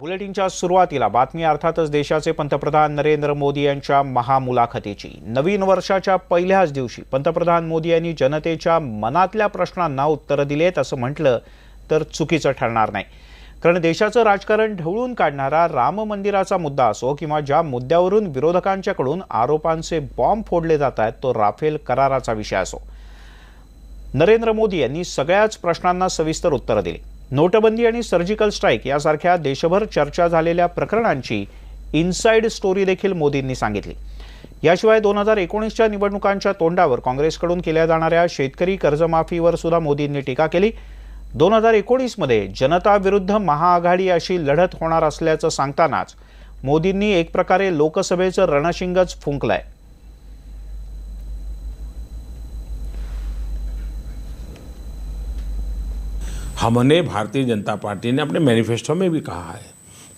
बुलेटिनच्या सुरुवातीला बातमी अर्थातच देशाचे पंतप्रधान नरेंद्र मोदी यांच्या महामुलाखतीची। नवीन वर्षाच्या पहिल्याच दिवशी पंतप्रधान मोदी यांनी जनतेच्या मनातल्या प्रश्नांना उत्तर दिलेत असं म्हटलं तर चुकीचं ठरणार नाही। कारण देशाचं राजकारण ढवळून काढणारा राम मंदिराचा मुद्दा असो किंवा ज्या मुद्द्यावरून विरोधकांच्याकडून आरोपांचे बॉम्ब फोडले जात आहेत तो राफेल कराराचा विषय असो, नरेंद्र मोदी यांनी सगळ्याच प्रश्नांना सविस्तर उत्तरं दिली। नोटबंदी आणि सर्जिकल स्ट्राईक यासारख्या देशभर चर्चा झालेल्या प्रकरणांची इनसाइड स्टोरी देखील मोदींनी सांगितली। याशिवाय 2019च्या निवडणुकांच्या तोंडावर काँग्रेसकडून केल्या जाणाऱ्या शेतकरी कर्जमाफीवर सुद्धा मोदींनी टीका केली। 2019 मध्ये जनता विरुद्ध महाआघाडी अशी लढत होणार असल्याचं सांगतानाच मोदींनी एक प्रकारे लोकसभेचं रणशिंगच फुंकलंय। हमने भारतीय जनता पार्टी ने अपने मैनिफेस्टो में भी कहा है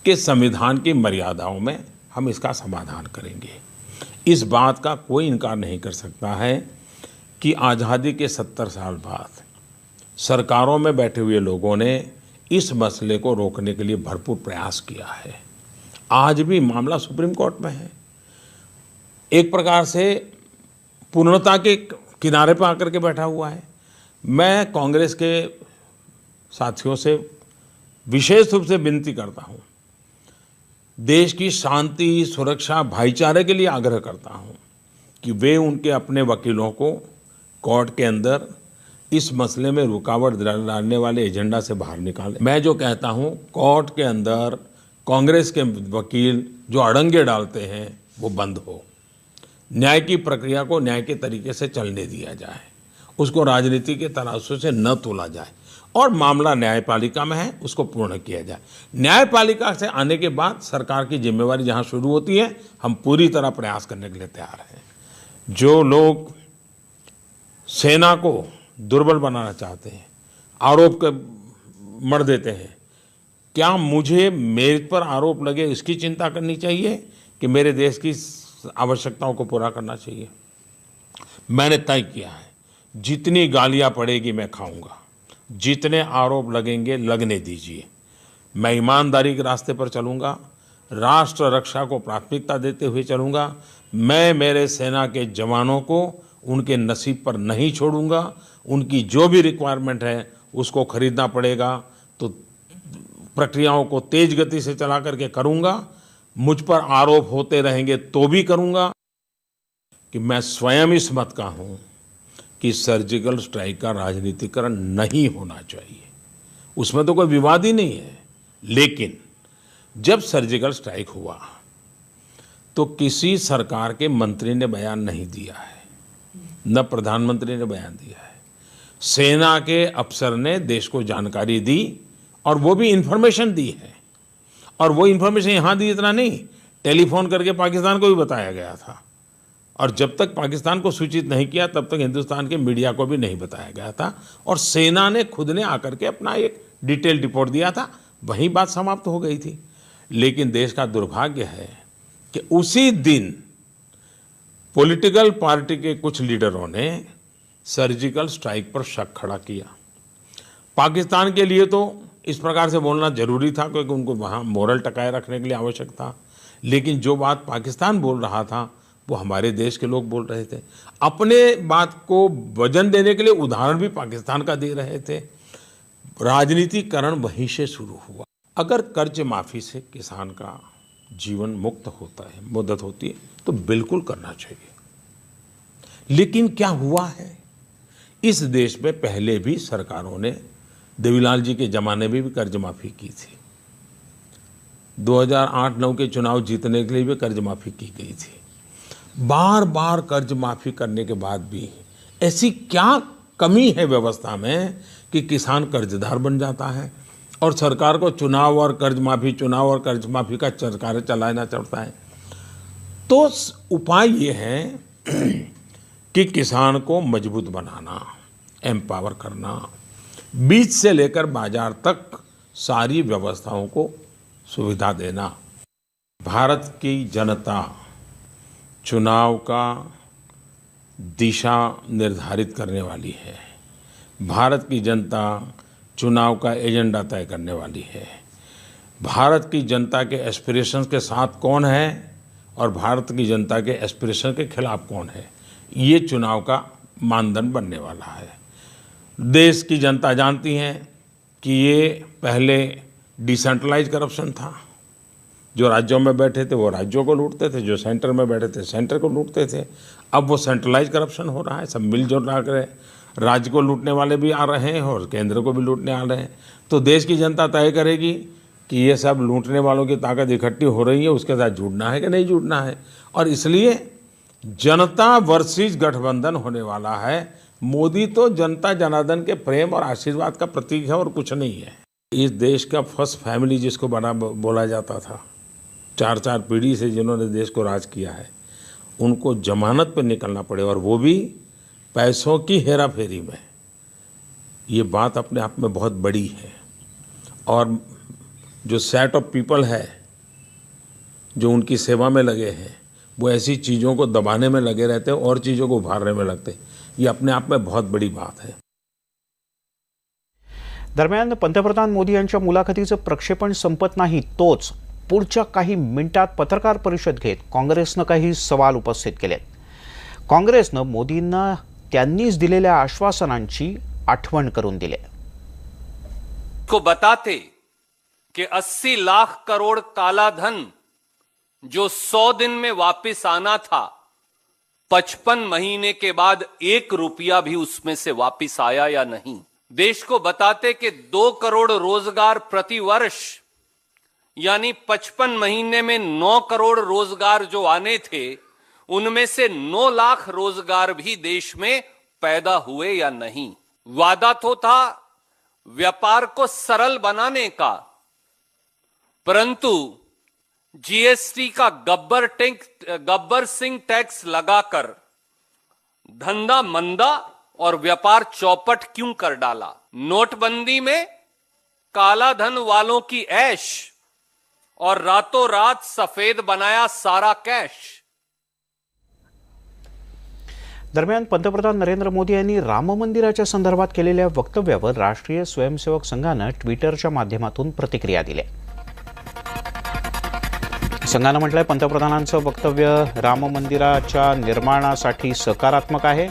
कि संविधान की मर्यादाओं में हम इसका समाधान करेंगे। इस बात का कोई इनकार नहीं कर सकता है कि आज़ादी के 70 साल बाद सरकारों में बैठे हुए लोगों ने इस मसले को रोकने के लिए भरपूर प्रयास किया है। आज भी मामला सुप्रीम कोर्ट में है। एक प्रकार से पूर्णता के किनारे पर आकर के बैठा हुआ है। मैं कांग्रेस के साथियों से विशेष रूप से विनती करता हूं, देश की शांति, सुरक्षा, भाईचारे के लिए आग्रह करता हूं कि वे उनके अपने वकीलों को कोर्ट के अंदर इस मसले में रुकावट डालने वाले एजेंडा से बाहर निकालें। मैं जो कहता हूं, कोर्ट के अंदर कांग्रेस के वकील जो अड़ंगे डालते हैं वो बंद हो। न्याय की प्रक्रिया को न्याय के तरीके से चलने दिया जाए, उसको राजनीति के तराजू से न तोला जाए और मामला न्यायपालिका में है उसको पूर्ण किया जाए। न्यायपालिका से आने के बाद सरकार की जिम्मेवारी जहां शुरू होती है, हम पूरी तरह प्रयास करने के लिए तैयार हैं। जो लोग सेना को दुर्बल बनाना चाहते हैं, आरोप मर देते हैं, क्या मुझे मेरे पर आरोप लगे इसकी चिंता करनी चाहिए कि मेरे देश की आवश्यकताओं को पूरा करना चाहिए? मैंने तय किया है, जितनी गालियां पड़ेगी मैं खाऊंगा, जितने आरोप लगेंगे लगने दीजिए। मैं ईमानदारी के रास्ते पर चलूंगा, राष्ट्र रक्षा को प्राथमिकता देते हुए चलूंगा। मैं मेरे सेना के जवानों को उनके नसीब पर नहीं छोड़ूंगा। उनकी जो भी रिक्वायरमेंट है उसको खरीदना पड़ेगा तो प्रक्रियाओं को तेज गति से चला करके करूंगा। मुझ पर आरोप होते रहेंगे तो भी करूंगा कि मैं स्वयं इस मत का हूं कि सर्जिकल स्ट्राइक का राजनीतिकरण नहीं होना चाहिए। उसमें तो कोई विवाद ही नहीं है। लेकिन जब सर्जिकल स्ट्राइक हुआ तो किसी सरकार के मंत्री ने बयान नहीं दिया है, न प्रधानमंत्री ने बयान दिया है। सेना के अफसर ने देश को जानकारी दी और वो भी इंफॉर्मेशन दी है। और वो इंफॉर्मेशन यहाँ दी इतना नहीं, टेलीफोन करके पाकिस्तान को भी बताया गया था। और जब तक पाकिस्तान को सूचित नहीं किया तब तक हिंदुस्तान के मीडिया को भी नहीं बताया गया था। और सेना ने खुद ने आकर के अपना एक डिटेल रिपोर्ट दिया था, वहीं बात समाप्त हो गई थी। लेकिन देश का दुर्भाग्य है कि उसी दिन पॉलिटिकल पार्टी के कुछ लीडरों ने सर्जिकल स्ट्राइक पर शक खड़ा किया। पाकिस्तान के लिए तो इस प्रकार से बोलना जरूरी था क्योंकि उनको वहाँ मोरल टकाए रखने के लिए आवश्यक था। लेकिन जो बात पाकिस्तान बोल रहा था वो हमारे देश के लोग बोल रहे थे। अपने बात को वजन देने के लिए उदाहरण भी पाकिस्तान का दे रहे थे। राजनीतिकरण वहीं से शुरू हुआ। अगर कर्ज माफी से किसान का जीवन मुक्त होता है, मदद होती है, तो बिल्कुल करना चाहिए। लेकिन क्या हुआ है, इस देश में पहले भी सरकारों ने, देवीलाल जी के जमाने में भी कर्ज माफी की थी। 2008-9 के चुनाव जीतने के लिए भी कर्ज माफी की गई थी। बार बार कर्ज माफी करने के बाद भी ऐसी क्या कमी है व्यवस्था में कि किसान कर्जदार बन जाता है और सरकार को चुनाव और कर्ज माफी का सरकार चलाना चलता है। तो उपाय ये है कि किसान को मजबूत बनाना, एम्पावर करना, बीज से लेकर बाजार तक सारी व्यवस्थाओं को सुविधा देना। भारत की जनता चुनाव का दिशा निर्धारित करने वाली है। भारत की जनता चुनाव का एजेंडा तय करने वाली है। भारत की जनता के एस्पिरेशंस के साथ कौन है और भारत की जनता के एस्पिरेशन के खिलाफ कौन है, ये चुनाव का मानदंड बनने वाला है। देश की जनता जानती है कि ये पहले डिसेंट्रलाइज करप्शन था। जो राज्यों में बैठे थे वो राज्यों को लूटते थे, जो सेंटर में बैठे थे सेंटर को लूटते थे। अब वो सेंट्रलाइज करप्शन हो रहा है, सब मिलजुल कर राज्य को लूटने वाले भी आ रहे हैं और केंद्र को भी लूटने आ रहे हैं। तो देश की जनता तय करेगी कि ये सब लूटने वालों की ताकत इकट्ठी हो रही है, उसके साथ जुड़ना है कि नहीं जुड़ना है। और इसलिए जनता वर्सेस गठबंधन होने वाला है। मोदी तो जनता जनार्दन के प्रेम और आशीर्वाद का प्रतीक है और कुछ नहीं है। इस देश का फर्स्ट फैमिली जिसको बड़ा बोला जाता था, 4-4 पीढ़ी से जिन्होंने देश को राज किया है, उनको जमानत पर निकलना पड़े और वो भी पैसों की हेरा फेरी में, ये बात अपने आप में बहुत बड़ी है। और जो सेट ऑफ पीपल है जो उनकी सेवा में लगे हैं, वो ऐसी चीज़ों को दबाने में लगे रहते हैं और चीज़ों को उभारने में लगते हैं। ये अपने आप में बहुत बड़ी बात है। दरम्यान पंतप्रधान मोदी यांच्या मुलाखतीचं प्रक्षेपण संपत नाही, तोच पुढच्या काही मिनिटात पत्रकार परिषद घेत काँग्रेसनं काही सवाल उपस्थित केलेत। काँग्रेसनं मोदींना त्यांनीच दिलेल्या आश्वासनांची आठवण करून दिली। को बताते कि 80 लाख करोड़ काला धन जो 100 दिन में वापस आना था, 55 महीने के बाद 1 रुपया भी उसमें से वापस आया या नहीं। देश को बताते कि 2 करोड़ रोजगार प्रति वर्ष, यानी 55 महीने में 9 करोड़ रोजगार जो आने थे, उनमें से 9 लाख रोजगार भी देश में पैदा हुए या नहीं। वादा तो था व्यापार को सरल बनाने का, परंतु जीएसटी का गब्बर सिंह टैक्स लगाकर धंधा मंदा और व्यापार चौपट क्यों कर डाला। नोटबंदी में काला धन वालों की ऐश और रातों रात सफेद बनाया सारा कैश। दरम्यान पंतप्रधान नरेंद्र मोदी यांनी राम मंदिराच्या संदर्भात केलेल्या वक्तव्यावर राष्ट्रीय स्वयंसेवक संघानं ट्विटरच्या माध्यमातून प्रतिक्रिया दिली। संघानं म्हटलंय, पंतप्रधानांचं वक्तव्य राम मंदिराच्या निर्माणासाठी सकारात्मक आहे।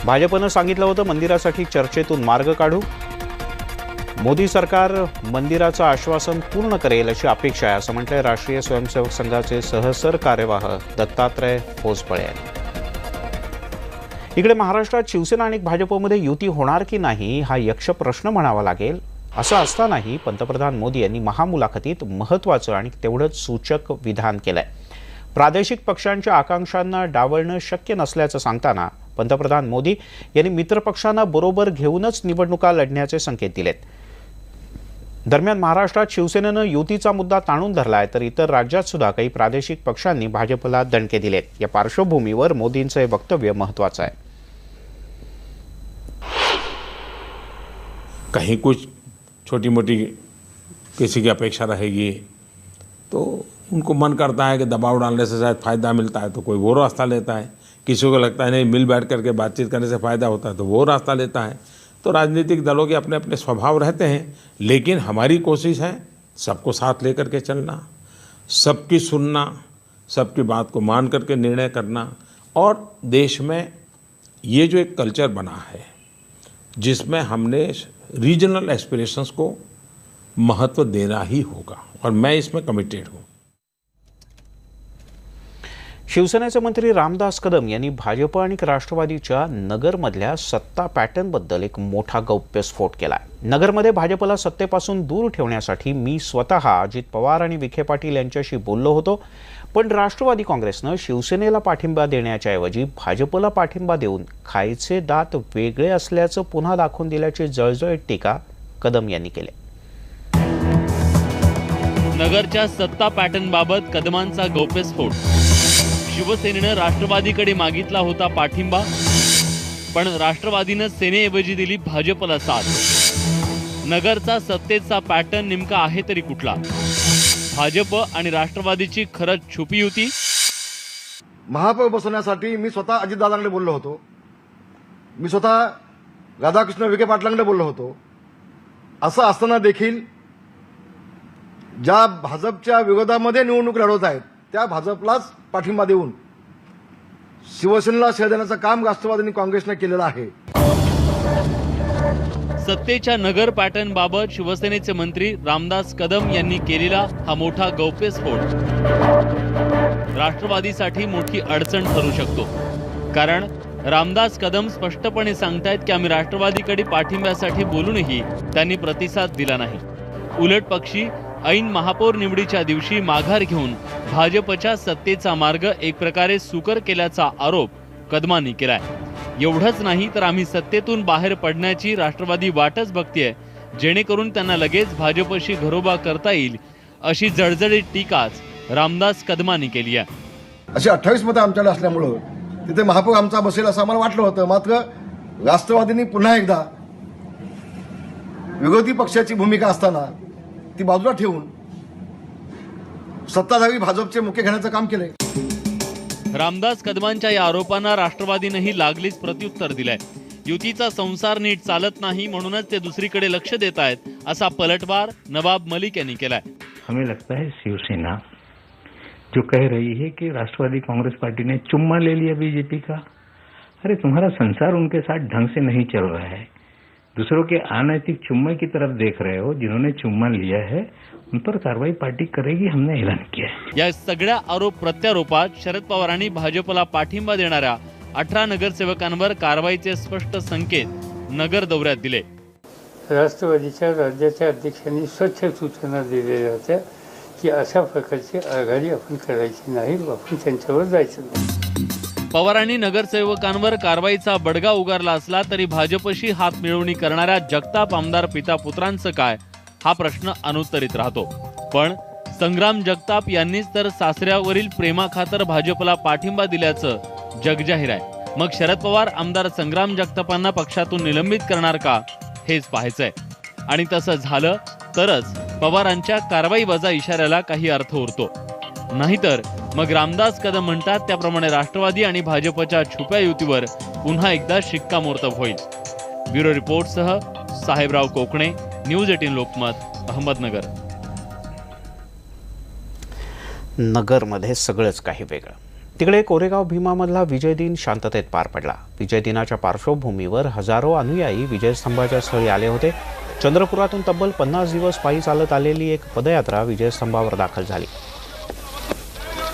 भाजपनं सांगितलं होतं मंदिरासाठी चर्चेतून मार्ग काढू। मोदी सरकार मंदिराचं आश्वासन पूर्ण करेल अशी अपेक्षा आहे, असं म्हटलंय राष्ट्रीय स्वयंसेवक संघाचे सहसरकार्यवाह दत्तात्रय होसबळे यांनी। इकडे महाराष्ट्रात शिवसेना आणि भाजपमध्ये युती होणार की नाही हा यक्ष प्रश्न म्हणावा लागेल। असं असतानाही पंतप्रधान मोदी यांनी महामुलाखतीत महत्त्वाचं आणि तेवढंच सूचक विधान केलंय। प्रादेशिक पक्षांच्या आकांक्षांना डावलणं शक्य नसल्याचं सांगताना पंतप्रधान मोदी यांनी मित्रपक्षांना बरोबर घेऊनच निवडणुका लढण्याचे संकेत दिलेत। दरम्यान महाराष्ट्रात शिवसेनेनं युतीचा मुद्दा ताणून धरलाय, तर इतर राज्यात सुद्धा काही प्रादेशिक पक्षांनी भाजपला दणके दिलेत। या पार्श्वभूमीवर मोदींचं हे वक्तव्य महत्त्वाचं आहे। कहीं कुछ छोटी मोटी किसी की अपेक्षा रहेगी तो उनको मन करता है कि दबाव डालने से शायद फ़ायदा मिलता है तो कोई वो रास्ता लेता है। किसी को लगता है नहीं मिल बैठ करके बातचीत करने से फ़ायदा होता है तो वो रास्ता लेता है। तो राजनीतिक दलों के अपने अपने स्वभाव रहते हैं, लेकिन हमारी कोशिश है सबको साथ लेकर के चलना, सबकी सुनना, सबकी बात को मान करके निर्णय करना। और देश में ये जो एक कल्चर बना है जिसमें हमने रीजनल एस्पिरेशंस को महत्व देना ही होगा और मैं इसमें कमिटेड हूँ। शिवसेनेचे मंत्री रामदास कदम यांनी भाजप आणि राष्ट्रवादीच्या नगरमधल्या सत्ता पॅटर्नबद्दल एक मोठा गौप्यस्फोट केलाय। नगरमध्ये भाजपला सत्तेपासून दूर ठेवण्यासाठी मी स्वतः अजित पवार आणि विखे पाटील यांच्याशी बोललो होतो, पण राष्ट्रवादी काँग्रेसनं शिवसेनेला पाठिंबा देण्याच्या ऐवजी भाजपला पाठिंबा देऊन खायचे दात वेगळे असल्याचं पुन्हा दाखवून दिल्याची जळजळीत टीका कदम यांनी केली। नगरच्या सत्ता पॅटर्नबाबत कदमांचा गौप्यस्फोट। शिवसेनेनं राष्ट्रवादीकडे मागितला होता पाठिंबा, पण राष्ट्रवादीनं सेनेऐवजी दिली भाजपला साथ। नगरचा सत्तेचा पॅटर्न नेमका आहे तरी कुठला? भाजप आणि राष्ट्रवादीची खरंच छुपी युती? महापौर बसवण्यासाठी मी स्वतः अजितदादांकडे बोललो होतो, मी स्वतः राधाकृष्ण विखे पाटलांकडे बोललो होतो। असं असताना देखील ज्या भाजपच्या विरोधामध्ये निवडणूक लढवत आहेत त्या भाजपलाच पाठिंबा देऊन शिवसेनेला शह देण्याचं काम राष्ट्रवादी आणि काँग्रेसने केलेलं आहे. सत्तेच्या नगर पॅटर्न बाबत शिवसेनेचे मंत्री रामदास कदम यांनी केलेला हा मोठा गौप्यस्फोट राष्ट्रवादीसाठी मोठी अडचण ठरू शकतो. कारण रामदास कदम स्पष्टपणे सांगतायत की आम्ही राष्ट्रवादीकडे पाठिंब्यासाठी बोलूनही त्यांनी प्रतिसाद दिला नाही. उलट पक्षी ऐन महापौर निवडीच्या दिवशी माघार घेऊन भाजपच्या सत्तेचा मार्ग एक प्रकारे सुकर केल्याचा आरोप कदमांनी केलाय. एवढंच नाही तर आम्ही सत्तेतून बाहेर पडण्याची राष्ट्रवादी वाटच बघतेय, जेणेकरून त्यांना लगेच भाजपशी घरोबा करता येईल, अशी जळजळीत टीकाच रामदास कदमांनी केली आहे. अशी 28 मतं आमच्याकडे असल्यामुळं तिथे महापौर आमचा बसेल असं आम्हाला वाटलं होतं. मात्र राष्ट्रवादींनी पुन्हा एकदा विरोधी पक्षाची भूमिका असताना ती बाजूला ठेवून सत्ताधारी भाजपचे मुख्य घेण्याचं काम केलंय. रामदास कदमांच्या या आरोपांना राष्ट्रवादीनेही लागलीच प्रत्युत्तर दिलंय. युतीचा संसार नीट चालत नाही म्हणूनच ते दुसरीकडे लक्ष देत आहेत, असा पलटवार नवाब मलिक यांनी केलाय. हमें लगता है शिवसेना जो कह रही है कि राष्ट्रवादी कांग्रेस पार्टी ने चुम्मा ले लिया बीजेपी का, अरे तुम्हारा संसार उनके साथ ढंग से नहीं चल रहा है. दूसरों के अनैतिक चुम्मे की तरफ देख रहे हो. जिन्होंने चुम्मा लिया है उन पर कार्रवाई पार्टी करेगी, हमने ऐलान किया है. या सगळ्या आरोप प्रत्यारोपात शरद पवारांनी भाजपला पाठिंबा देणाऱ्या 18 नगरसेवकांवर कारवाईचे स्पष्ट संकेत नगर दौऱ्यात दिले. राष्ट्रवादीच्या राज्याच्या अध्यक्षांनी स्वच्छ सूचना दिलेल्या होत्या की अशा प्रकारची आघाडी आपण करायची नाही, आपण त्यांच्यावर जायचं नाही. पवारांनी नगरसेवकांवर कारवाईचा बडगा उगारला असला तरी भाजपशी हात मिळवणी करणाऱ्या जगताप आमदार पिता पुत्रांचं काय, हा प्रश्न अनुत्तरित राहतो. पण संग्राम जगताप यांनीच तर सासऱ्यावरील प्रेमाखातर भाजपला पाठिंबा दिल्याचं जगजाहीर आहे. मग शरद पवार आमदार संग्राम जगतापांना पक्षातून निलंबित करणार का, हेच पाहायचंय. आणि तसं झालं तरच पवारांच्या कारवाई वजा इशाऱ्याला काही अर्थ उरतो. नाहीतर मग रामदास कदम म्हणतात त्याप्रमाणे राष्ट्रवादी आणि भाजपच्या छुप्या युतीवर पुन्हा एकदा शिक्कामोर्तब होईल. ब्युरो रिपोर्टसह साहेबराव कोकणे, न्यूज 18 लोकमत, अहमदनगर. नगरमध्ये सगळंच काही वेगळं. तिकडे कोरेगाव भीमामधला विजय दिन शांततेत पार पडला. विजय दिनाच्या पार्श्वभूमीवर हजारो अनुयायी विजयस्तंभाच्या स्थळी आले होते. चंद्रपुरातून तब्बल 50 दिवस पायी चालत आलेली एक पदयात्रा विजयस्तंभावर दाखल झाली.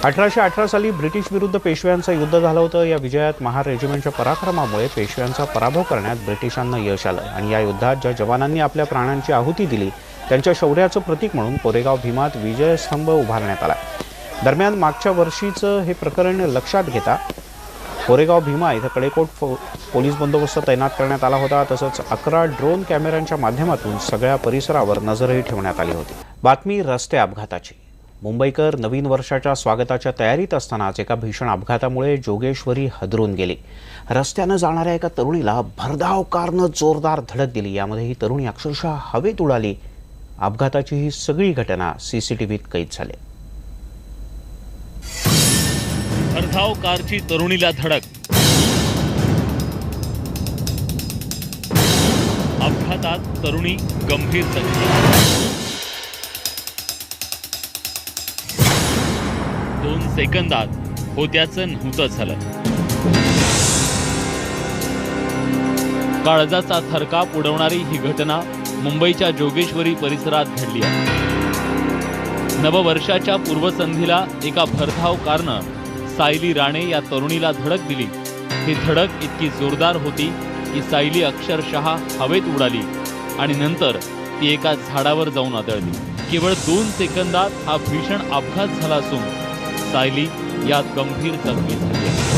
1818 साली ब्रिटिश विरुद्ध पेशव्यांचं युद्ध झालं होतं. या विजयात महार रेजिमेंटच्या पराक्रमामुळे पेशव्यांचा पराभव करण्यात ब्रिटिशांना यश आलं आणि या युद्धात ज्या जवानांनी आपल्या प्राणांची आहुती दिली त्यांच्या शौर्याचं प्रतीक म्हणून कोरेगाव भीमात विजयस्तंभ उभारण्यात आला. दरम्यान मागच्या वर्षीचं हे प्रकरण लक्षात घेता कोरेगाव भीमा इथं कडेकोट पोलीस बंदोबस्त तैनात करण्यात आला होता. तसंच 11 ड्रोन कॅमेऱ्यांच्या माध्यमातून सगळ्या परिसरावर नजरही ठेवण्यात आली होती. बातमी रस्ते अपघाताची. मुंबईकर नवीन वर्षाच्या स्वागताच्या तयारीत असतानाच एका भीषण अपघातामुळे जोगेश्वरी हादरून गेली. रस्त्यानं जाणाऱ्या एका तरुणीला भरधाव कारनं जोरदार धडक दिली. यामध्ये ही तरुणी अक्षरशः हवेत उडाली. अपघाताची ही सगळी घटना सीसीटीव्हीत कैद झाली. भरधाव कारची तरुणीला धडक. अपघातात तरुणी गंभीर जखमी. 2 सेकंदात होत्याचं नव्हतं झालं. काळजाचा थरकाप उडवणारी ही घटना मुंबईच्या जोगेश्वरी परिसरात घडली आहे. नववर्षाच्या पूर्वसंध्येला एका भरधाव कारनं सायली राणे या तरुणीला धडक दिली. ही धडक इतकी जोरदार होती की सायली अक्षरशः हवेत उडाली आणि नंतर ती एका झाडावर जाऊन आदळली. केवळ 2 सेकंदात हा भीषण अपघात झाला असून सायली यात गंभीर जखमी झाली आहे.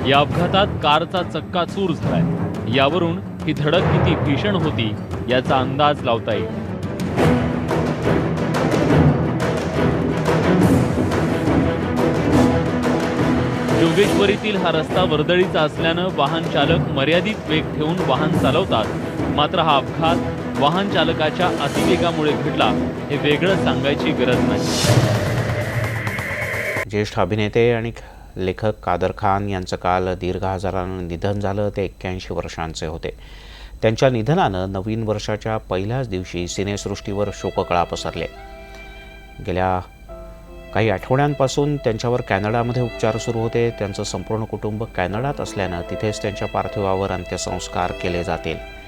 या अपघातात कारचा चक्काचूर झालाय. यावरून ही धडक किती भीषण होती याचा अंदाज लावता येईल. जोगेश्वरीतील हा रस्ता वर्दळीचा असल्यानं वाहन चालक मर्यादित वेग ठेवून वाहन चालवतात. मात्र हा अपघात वाहन चालकाच्या अतिवेगामुळे घडला हे वेगळं सांगायची गरज नाही. ज्येष्ठ अभिनेते आणि लेखक कादर खान यांचं काल दीर्घ आजारानं निधन झालं. ते 81 वर्षांचे होते. त्यांच्या निधनानं नवीन वर्षाच्या पहिल्याच दिवशी सिनेसृष्टीवर शोककळा पसरले. गेल्या काही आठवड्यांपासून त्यांच्यावर कॅनडामध्ये उपचार सुरू होते. त्यांचं संपूर्ण कुटुंब कॅनडात असल्यानं तिथेच त्यांच्या पार्थिवावर अंत्यसंस्कार केले जातील.